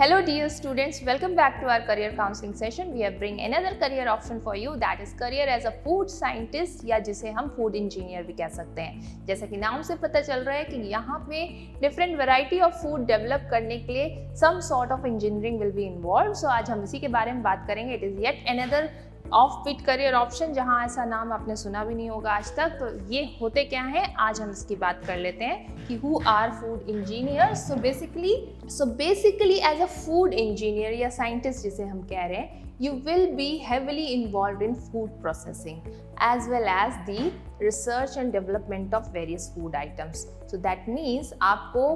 Hello dear students, welcome back to our career counseling session. We have bring another career option for you, that is career as a food scientist या जिसे हम food engineer भी कह सकते हैं। जैसा कि नाम से पता चल रहा है कि यहाँ पे different variety of food develop करने के लिए some sort of engineering will be involved. So आज हम इसी के बारे में बात करेंगे. It is yet another of fit career option जहां ऐसा नाम आपने सुना भी नहीं होगा आज तक. तो ये होते क्या हैं, आज हम इसकी बात कर लेते हैं कि who are food engineer. So basically as a food engineer या साइंटिस्ट जिसे हम कह रहे हैं, you will be heavily involved in food processing as well as the research and development of various food items. So that means आपको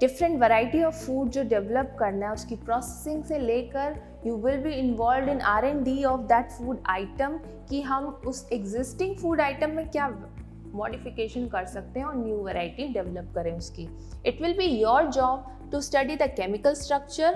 different variety of food जो develop करना है उसकी प्रोसेसिंग से लेकर you will be involve in R&D of that food item कि हम उस एग्जिस्टिंग फूड आइटम में क्या मॉडिफिकेशन कर सकते हैं और न्यू वैरायटी डेवलप करें उसकी. It will be your job to study the chemical structure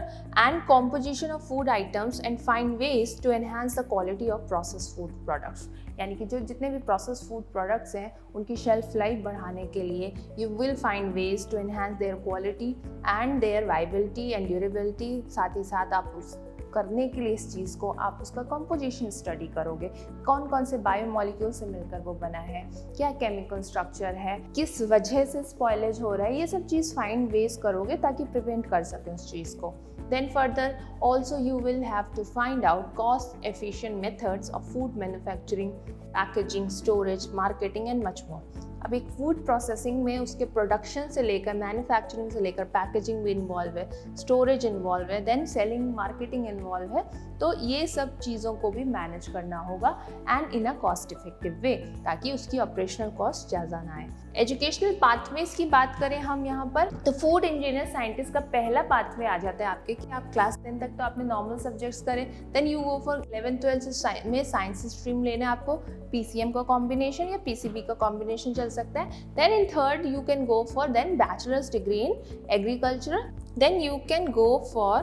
and composition of food items and find ways to enhance the quality of processed food products. यानी कि जो जितने भी processed food products हैं उनकी shelf life बढ़ाने के लिए you will find ways to enhance their quality and their viability and durability. साथ ही साथ आप उस करने के लिए इस चीज़ को आप उसका कंपोजिशन स्टडी करोगे, कौन कौन से बायोमॉलिक्यूल से मिलकर वो बना है, क्या केमिकल स्ट्रक्चर है, किस वजह से स्पॉइलेज हो रहा है, ये सब चीज़ फाइंड वेज करोगे ताकि प्रिवेंट कर सकें उस चीज़ को. Then further also you will have to find out cost efficient methods of food manufacturing, packaging, storage, marketing and much more. अब एक फूड प्रोसेसिंग में उसके प्रोडक्शन से लेकर मैन्युफैक्चरिंग से लेकर पैकेजिंग भी इन्वॉल्व है, स्टोरेज इन्वॉल्व है, देन सेलिंग मार्केटिंग इन्वॉल्व है. तो ये सब चीज़ों को भी मैनेज करना होगा and in a cost effective way ताकि उसकी ऑपरेशनल कॉस्ट ज़्यादा ना आए. एजुकेशनल पाथवेज की बात करें हम यहाँ पर, तो फूड इंजीनियर साइंटिस्ट का पहला पाथवे आ जाता है आपके कि आप क्लास 10 तक तो आपने नॉर्मल सब्जेक्ट्स करें, देन यू गो फॉर 11-12 में साइंस स्ट्रीम लेना है आपको, PCM का कॉम्बिनेशन या PCB का कॉम्बिनेशन चल सकता है. Then in third you can go for then bachelors degree in agriculture, then you can go for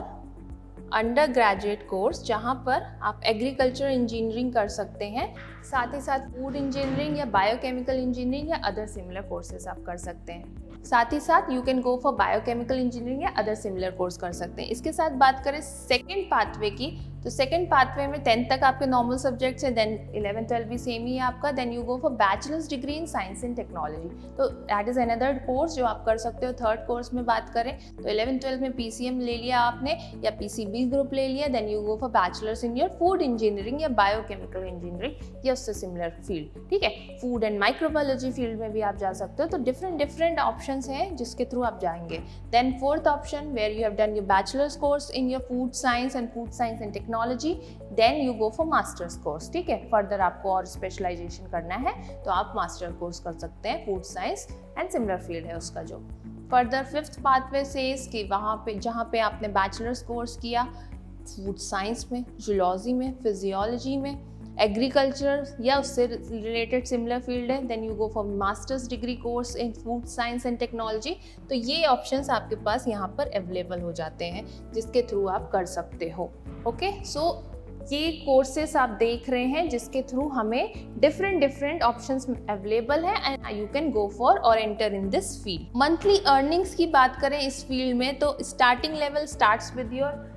undergraduate course जहाँ पर आप एग्रीकल्चर इंजीनियरिंग कर सकते हैं, साथ ही साथ फूड इंजीनियरिंग या बायोकेमिकल इंजीनियरिंग या अदर सिमिलर कोर्सेज आप कर सकते हैं. साथ ही साथ you can go for biochemical engineering या अदर सिमिलर कोर्स कर सकते हैं. इसके साथ बात करें सेकेंड पाथवे की, तो सेकेंड पाथवे में 10th तक आपके नॉर्मल सब्जेक्ट्स हैं, देन 11-12 भी सेम ही है आपका, then you go for bachelors degree in science and technology. तो दैट इज़ अनदर कोर्स जो आप कर सकते हो. थर्ड कोर्स में बात करें तो 11-12 में PCM ले लिया आपने या PCB ग्रुप ले लिया, then you go for bachelors in your food engineering या बायोकेमिकल इंजीनियरिंग या उससे सिमिलर फील्ड. ठीक है, फूड एंड माइक्रोबायोलॉजी फील्ड में भी आप जा सकते हो. तो डिफरेंट ऑप्शंस हैं जिसके थ्रू आप जाएंगे. Then fourth option where you have done your bachelors course in your food science and technology, then you go for masters course. ठीक है, फर्दर आपको और स्पेशलाइजेशन करना है तो आप मास्टर कोर्स कर सकते हैं, food science and similar field है उसका. जो फर्दर फिफ्थ पाथवे से कि वहाँ पे जहाँ पे आपने बैचलर्स कोर्स किया फूड साइंस में, जूलॉजी में, फिजियोलॉजी में, एग्रीकल्चर या उससे रिलेटेड सिमिलर फील्ड है, then you go for masters degree course in food science and technology. तो ये ऑप्शंस आपके पास यहाँ पर अवेलेबल हो जाते हैं जिसके थ्रू आप कर सकते हो. ओके, सो ये कोर्सेस आप देख रहे हैं जिसके थ्रू हमें डिफरेंट ऑप्शंस अवेलेबल हैं and you can go for or enter in this field. Monthly earnings की बात करें इस फील्ड में तो starting level starts with your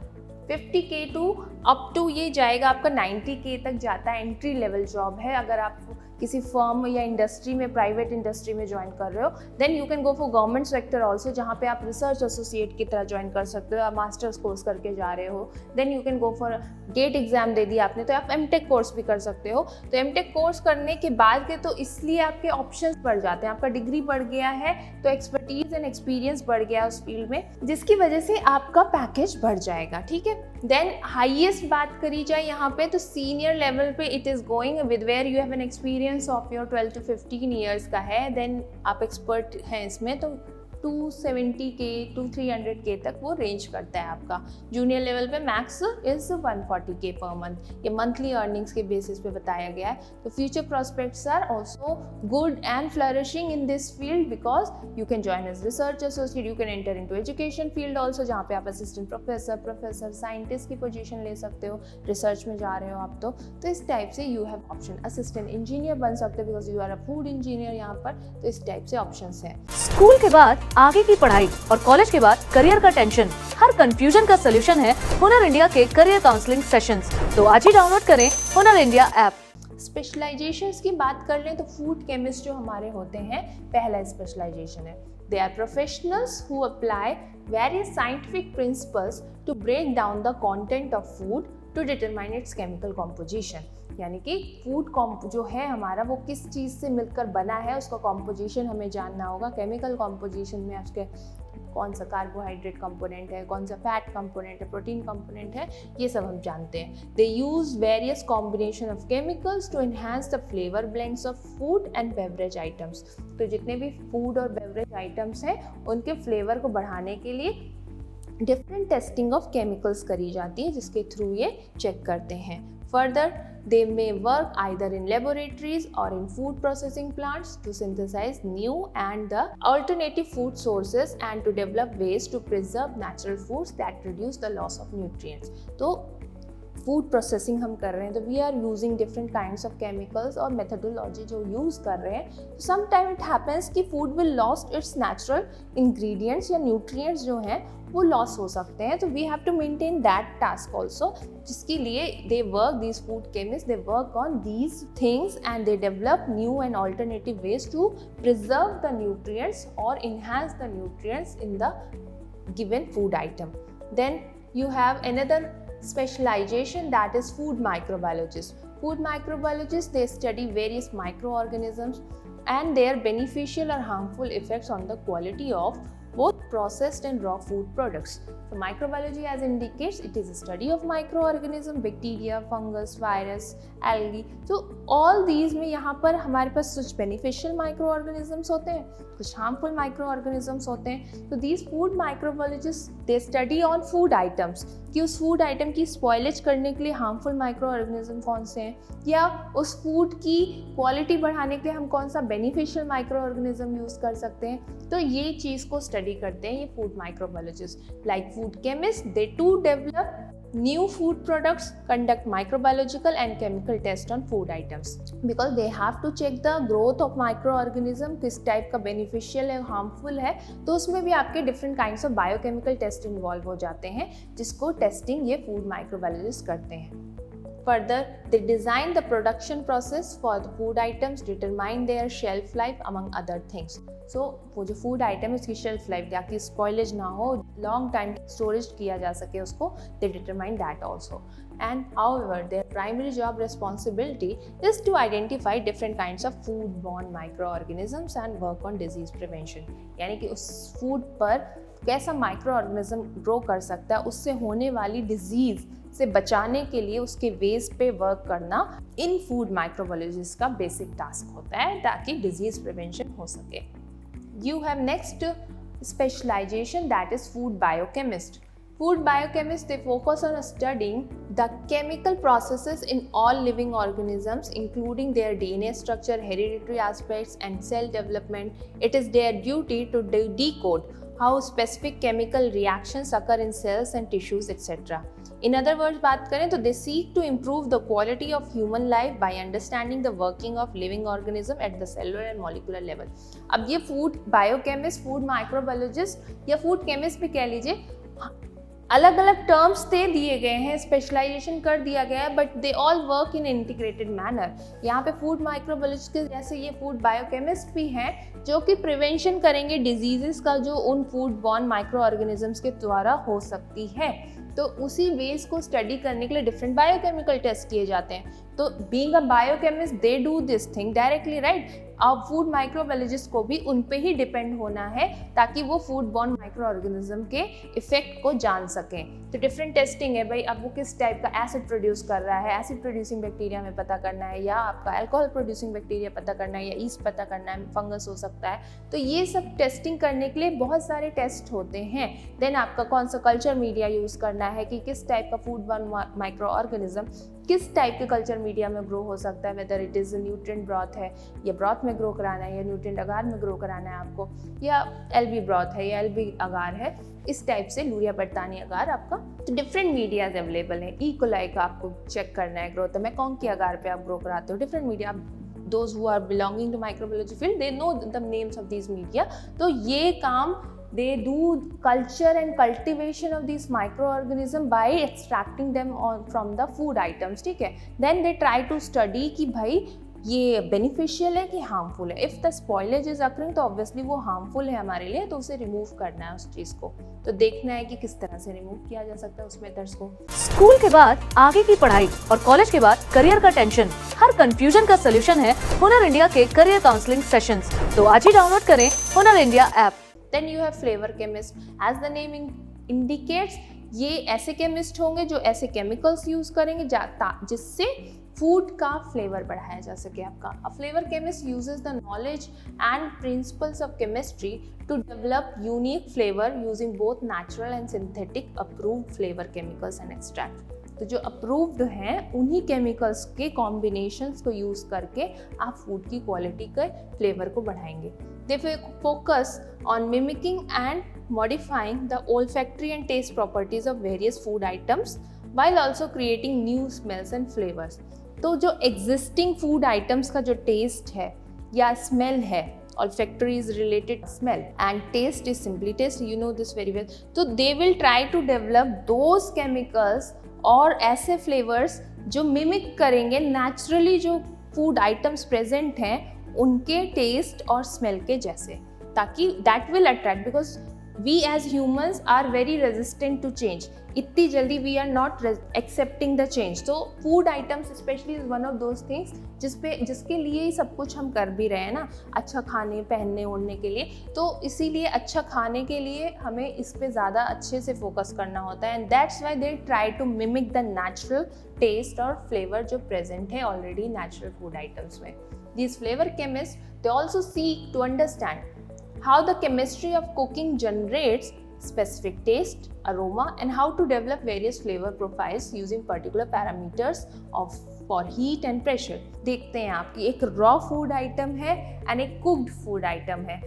50K to up to ये जाएगा आपका 90K तक जाता है. एंट्री लेवल जॉब है. अगर आप किसी फर्म या इंडस्ट्री में, प्राइवेट इंडस्ट्री में ज्वाइन कर रहे हो, then you can go for government sector also जहाँ पे आप रिसर्च एसोसिएट की तरह ज्वाइन कर सकते हो. आप मास्टर्स कोर्स करके जा रहे हो, then you can go for GATE exam दे दिया आपने तो आप MTech कोर्स भी कर सकते हो. तो MTech कोर्स करने के बाद के तो इसलिए आपके ऑप्शंस बढ़ जाते हैं, आपका डिग्री बढ़ गया है तो एक्सपर्टीज एंड एक्सपीरियंस बढ़ गया उस फील्ड में, जिसकी वजह से आपका पैकेज बढ़ जाएगा. ठीक है, देन हाईएस्ट बात करी जाए यहाँ पे तो सीनियर लेवल पे it is going with where you have an experience of your 12 to 15 years का है, देन आप एक्सपर्ट हैं इसमें तो 270K to 300K तक वो रेंज करता है आपका. जूनियर लेवल पे max is 140K per month. ये मंथली अर्निंग्स के बेसिस पे बताया गया है. तो future prospects are also good and flourishing in this field because you can join as research associate, you can enter into education field also जहाँ पे आप असिस्टेंट प्रोफेसर साइंटिस्ट की पोजीशन ले सकते हो. रिसर्च में जा रहे हो आप तो इस टाइप से you have option. Assistant engineer बन सकते हो because you are a food engineer यहाँ पर. तो इस टाइप से ऑप्शन हैं. स्कूल के बाद आगे की पढ़ाई और कॉलेज के बाद करियर का टेंशन, हर कंफ्यूजन का सलूशन है हुनर इंडिया के करियर काउंसलिंग सेशंस। तो आज ही डाउनलोड करें हुनर इंडिया ऐप। स्पेशलाइजेशंस की बात कर लें तो फूड केमिस्ट जो हमारे होते हैं, पहला स्पेशलाइजेशन है। They are professionals who apply various scientific principles to break down the content of food to determine its chemical composition. यानी कि फूड जो है हमारा वो किस चीज़ से मिलकर बना है, उसका कॉम्पोजिशन हमें जानना होगा। केमिकल कॉम्पोजिशन में उसके कौन सा कार्बोहाइड्रेट कंपोनेंट है, कौन सा फैट कंपोनेंट है, प्रोटीन कंपोनेंट है, ये सब हम जानते हैं। They use various combination of chemicals to enhance the flavour blends of food and beverage items. तो जितने भी फूड और बेवरेज आइटम्स हैं उनके फ्लेवर को बढ़ाने के लिए डिफरेंट टेस्टिंग ऑफ केमिकल्स करी जाती है, जिसके थ्रू ये चेक करते हैं। Further, they may work either in laboratories or in food processing plants to synthesize new and the alternative food sources and to develop ways to preserve natural foods that reduce the loss of nutrients. तो food processing हम कर रहे हैं तो we are using different kinds of chemicals और methodology जो use कर रहे हैं। सम टाइम इट हैपेंस कि food will lost its natural ingredients या न्यूट्रिएंट्स जो हैं वो लॉस हो सकते हैं। तो we have to maintain that task also, जिसके लिए they work these food chemist, they work on these things and they develop new and alternative ways to preserve the nutrients और enhance the nutrients in the given food item. Then you have another specialization, that is food microbiologists. Food microbiologists, they study various microorganisms and their beneficial or harmful effects on the quality of both processed and raw food products. So microbiology, as indicates, it is a study of microorganism, bacteria, fungus, virus, algae. So all these में यहाँ पर हमारे पास कुछ beneficial microorganisms होते हैं, कुछ harmful microorganisms होते हैं। तो these food microbiologists, they study on food items कि उस food item की spoilage करने के लिए harmful microorganism कौन से हैं, या उस food की quality बढ़ाने के लिए हम कौन सा beneficial microorganism use कर सकते हैं। तो ये चीज़ को study करते हैं ये food microbiologists. Like food chemists, they too develop new food products, conduct microbiological and chemical tests on food items because they have to check the growth of microorganism, किस टाइप का beneficial है, harmful है। तो उसमें भी आपके different kinds of biochemical test involve हो जाते हैं, जिसको testing ये food microbiologists करते हैं। Further, they design the production process for the food items, determine their shelf life among other things. So वो जो food item है उसकी shelf life, ताकि spoilage ना हो, long time storage किया जा सके उसको, they determine that also. And however, their primary job responsibility is to identify different kinds of food-borne microorganisms and work on disease prevention. यानी कि उस food पर कैसा माइक्रोऑर्गेनिज्म ग्रो कर सकता है, उससे होने वाली डिजीज से बचाने के लिए उसके वेज पे वर्क करना इन फूड माइक्रोबायोलॉजिस्ट का बेसिक टास्क होता है, ताकि डिजीज प्रिवेंशन हो सके। You have next specialisation, that is food biochemist. Food biochemists, they focus on studying the chemical processes in all living organisms, including their DNA structure, hereditary aspects, and cell development. It is their duty to decode how specific chemical reactions occur in cells and tissues, etc. In other words, बात करें तो they seek to improve the quality of human life by understanding the working of living organism at the cellular and molecular level. अब ये food biochemist, food microbiologist या food chemist भी कह लीजिए, अलग अलग टर्म्स दे दिए गए हैं, स्पेशलाइजेशन कर दिया गया है, but they all work in integrated manner. यहाँ पे फूड माइक्रोबायोलॉजिस्ट के जैसे ये फूड बायोकेमिस्ट भी हैं जो कि प्रिवेंशन करेंगे डिजीजेस का जो उन फूड बॉर्न माइक्रो ऑर्गेनिजम्स के द्वारा हो सकती है। तो उसी वेज को स्टडी करने के लिए डिफरेंट बायोकेमिकल टेस्ट किए जाते हैं। तो being a biochemist they do this thing directly, right. अब फूड माइक्रोबायोलॉजिस्ट को भी उन पे ही डिपेंड होना है ताकि वो फूड बॉर्न माइक्रो ऑर्गेनिज्म के इफेक्ट को जान सकें। तो डिफरेंट टेस्टिंग है भाई, अब वो किस टाइप का एसिड प्रोड्यूस कर रहा है, एसिड प्रोड्यूसिंग बैक्टीरिया में पता करना है, या आपका अल्कोहल प्रोड्यूसिंग बैक्टीरिया पता करना है, या ईस्ट पता करना है, फंगस हो सकता है। तो ये सब टेस्टिंग करने के लिए बहुत सारे टेस्ट होते हैं। देन आपका कौन सा कल्चर मीडिया यूज़ करना है कि किस टाइप का फूड बॉर्न माइक्रो ऑर्गेनिज्म किस टाइप के कल्चर मीडिया में ग्रो हो सकता है, whether it is nutrient broth है या ब्रॉथ में ग्रो कराना है, या न्यूट्रिएंट अगार में ग्रो कराना है आपको, या एलबी ब्रॉथ है या एलबी अगार है, इस टाइप से लूरिया बर्तानी अगार आपका। तो डिफरेंट मीडियाज अवेलेबल है। ई कोलाई का आपको चेक करना है ग्रोथ, मैकॉन्ग की अगार पे आप ग्रो कराते हो, डिफरेंट मीडिया आप those who are belonging to microbiology field, they know the names of these media. तो ये काम they do culture and cultivation of these microorganism by extracting them from the food items, ठीक है. Then they try to study कि भाई ये beneficial है कि हार्मफुल है. If the spoilage is occurring तो ऑब्वियसली वो हार्मफुल है हमारे लिए, तो उसे रिमूव करना है उस चीज़ को. तो देखना है कि किस तरह से रिमूव किया जा सकता है उस मेथड्स को. स्कूल के बाद आगे की पढ़ाई और कॉलेज के बाद करियर का टेंशन, हर कंफ्यूजन का सलूशन है हुनर इंडिया के करियर काउंसलिंग सेशंस. तो आज ही डाउनलोड करें Hunar India app. Then you have flavour chemist. As the name indicates, ये ऐसे केमिस्ट होंगे जो ऐसे केमिकल्स यूज करेंगे जिससे फूड का फ्लेवर बढ़ाया जा सके आपका. A flavour chemist uses the knowledge and principles of chemistry to develop unique flavour using both natural and synthetic approved flavour chemicals and extract. तो जो अप्रूव्ड हैं उन्हीं केमिकल्स के कॉम्बिनेशंस को यूज़ करके आप फूड की क्वालिटी के फ्लेवर को बढ़ाएंगे. They focus on mimicking and modifying the olfactory and taste properties of various food items while also creating new smells and flavors. तो जो एग्जिस्टिंग फूड आइटम्स का जो टेस्ट है या स्मेल है, olfactory is related smell and taste is simply taste, you know this very well. तो they will try to develop those chemicals और ऐसे फ्लेवर्स जो मिमिक करेंगे नेचुरली जो फूड आइटम्स प्रेजेंट हैं उनके टेस्ट और स्मेल के जैसे, ताकि that will attract. Because we as humans are very resistant to change. इतनी जल्दी we are not accepting the change. तो food items specially is one of those things जिसके लिए ही सब कुछ हम कर भी रहे हैं ना, अच्छा खाने पहनने ओढ़ने के लिए. तो इसीलिए अच्छा खाने के लिए हमें इस पे ज़्यादा अच्छे से फोकस करना होता है. And that's why they try to mimic the natural taste और फ्लेवर जो प्रेजेंट है ऑलरेडी नेचुरल फूड आइटम्स में. These flavor chemists, they also seek to understand how the chemistry of cooking generates specific taste, aroma, and how to develop various flavor profiles using particular parameters for heat and pressure. देखते हैं आपकी एक raw food item है and एक cooked food item है.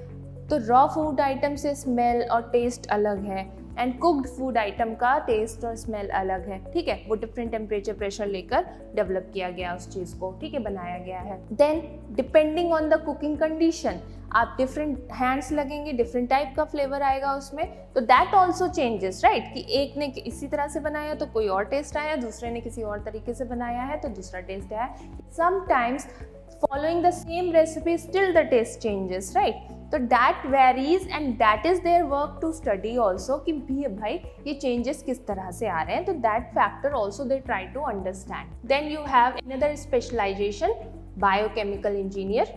तो raw food item से smell और taste अलग है एंड कुक्ड फूड आइटम का टेस्ट और स्मेल अलग है. ठीक है, वो डिफरेंट टेम्परेचर प्रेशर लेकर डेवलप किया गया उस चीज़ को, ठीक है, बनाया गया है. Then depending on the cooking condition आप डिफरेंट हैंड्स लगेंगे, डिफरेंट टाइप का फ्लेवर आएगा उसमें. तो दैट ऑल्सो चेंजेस, राइट, कि एक ने इसी तरह से बनाया तो कोई और टेस्ट आया, दूसरे ने किसी और तरीके से बनाया है तो दूसरा टेस्ट आया. Sometimes following the same recipe still the taste changes, right? तो that varies and that is their work to study also कि भाई ये changes किस तरह से आ रहे हैं. तो that factor also they try to understand. Then you have another specialization, biochemical engineer.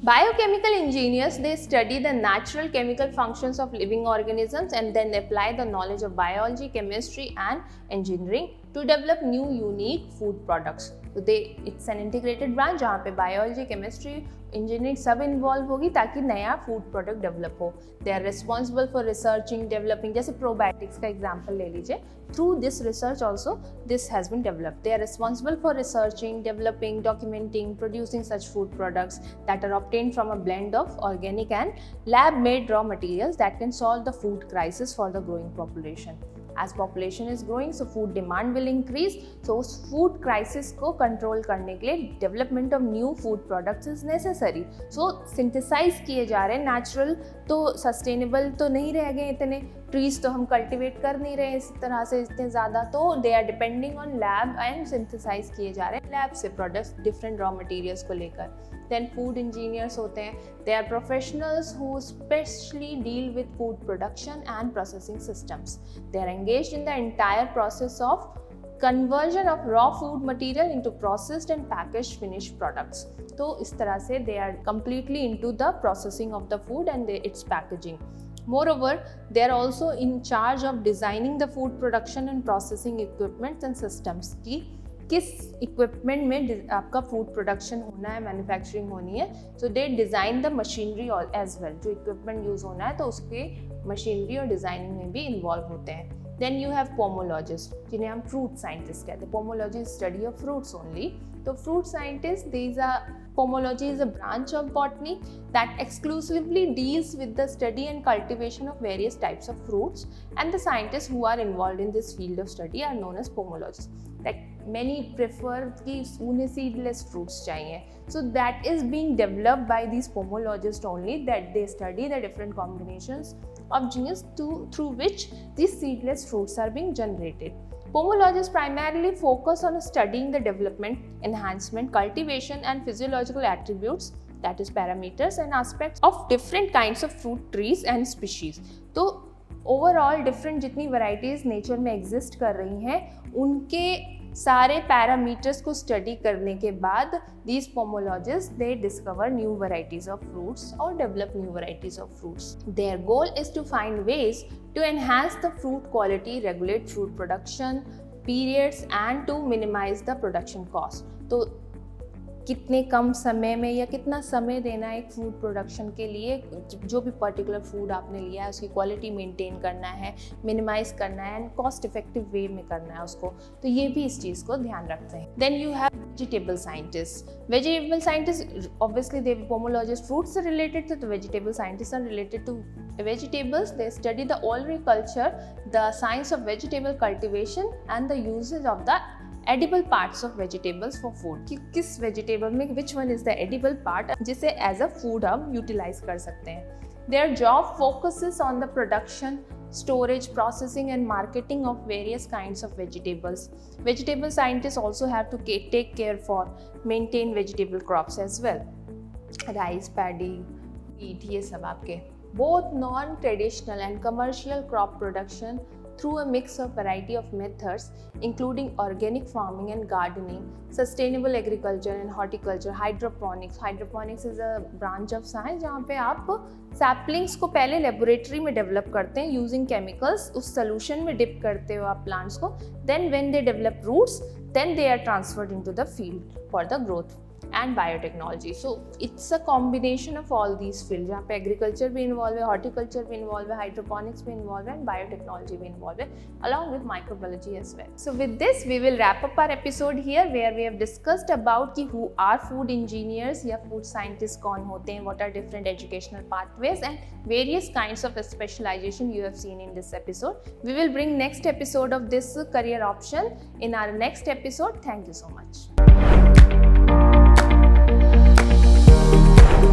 Biochemical engineers, they study the natural chemical functions of living organisms and then apply the knowledge of biology, chemistry and engineering to develop new unique food products. So it's an integrated branch जहाँ पे biology, chemistry, engineering सब involve होगी ताकि नया food product develop हो. They are responsible for researching, developing, जैसे probiotics का example ले लीजिए. Through this research also this has been developed. They are responsible for researching, developing, documenting, producing such food products that are obtained from a blend of organic and lab-made raw materials that can solve the food crisis for the growing population. As population is growing, so food demand will increase. So उस food crisis को control करने के लिए development of new food products is necessary. So synthesize किए जा रहे हैं, natural तो sustainable तो नहीं रह गए इतने, trees तो हम cultivate कर नहीं रहे इस तरह से इतने ज़्यादा, तो they are depending on lab and synthesize किए जा रहे हैं lab से products different raw materials को लेकर. Then food engineers होते हैं, they are professionals who specially deal with food production and processing systems. They are engaged in the entire process of conversion of raw food material into processed and packaged finished products. तो इस तरह से they are completely into the processing of the food and its packaging. Moreover, they are also in charge of designing the food production and processing equipment and systems की किस equipment में आपका food production होना है, manufacturing होनी है. So they design the machinery as well, जो equipment use होना है तो उसके मशीनरी और डिज़ाइनिंग में भी इन्वॉल्व होते हैं. देन यू हैव पोमोलॉजिस्ट, जिन्हें हम फ्रूट साइंटिस्ट कहते हैं. Pomology is study of fruits only. तो fruit scientist, these are pomology is a branch of botany that exclusively deals with the study and cultivation of various types of fruits, and the scientists who are involved in this field of study are known as pomologists. That many prefer कि उन्हें seedless fruits चाहिए, so that is being developed by these pomologists only, that they study the different combinations of genes through which these seedless fruits are being generated. Pomologists primarily focus on studying the development, enhancement, cultivation and physiological attributes, that is parameters and aspects of different kinds of fruit trees and species. तो overall different जितनी varieties nature में exist कर रही हैं उनके सारे parameters को study करने के बाद these pomologists they discover new varieties of fruits or develop new varieties of fruits. Their goal is to find ways to enhance the fruit quality, regulate fruit production periods and to minimize the production cost. तो कितने कम समय में या कितना समय देना है एक फूड प्रोडक्शन के लिए, जो भी पर्टिकुलर फूड आपने लिया है उसकी क्वालिटी मेंटेन करना है, मिनिमाइज करना है एंड कॉस्ट इफेक्टिव वे में करना है उसको, तो ये भी इस चीज़ को ध्यान रखते हैं. Then you have vegetable scientist. Vegetable scientist obviously they pomologist fruit से रिलेटेड थे, तो vegetable scientist are related to vegetables. They study the olericulture, the science of vegetable cultivation and the uses of the edible parts of vegetables for food. कि किस vegetable में which one is the edible part जिसे as a food हम utilize कर सकते हैं. Their job focuses on the production, storage, processing and marketing of various kinds of vegetables. Vegetable scientists also have to take care for maintain vegetable crops as well. Rice, paddy, wheat, ये सब आपके both non-traditional and commercial crop production through a mix of variety of methods including organic farming and gardening, sustainable agriculture and horticulture, hydroponics. Hydroponics is a branch of science जहाँ पे आप saplings को पहले laboratory में develop करते हैं using chemicals, उस solution में dip करते हो आप plants को, then when they develop roots then they are transferred into the field for the growth and biotechnology. So it's a combination of all these fields जहाँ पे agriculture भी involve है, horticulture भी involve है, hydroponics भी involve है and biotechnology भी involve है along with microbiology as well. So with this we will wrap up our episode here where we have discussed about कि who are food engineers या food scientists कौन होते हैं, what are different educational pathways and various kinds of specialization you have seen in this episode. We will bring next episode of this career option in our next episode. Thank you so much.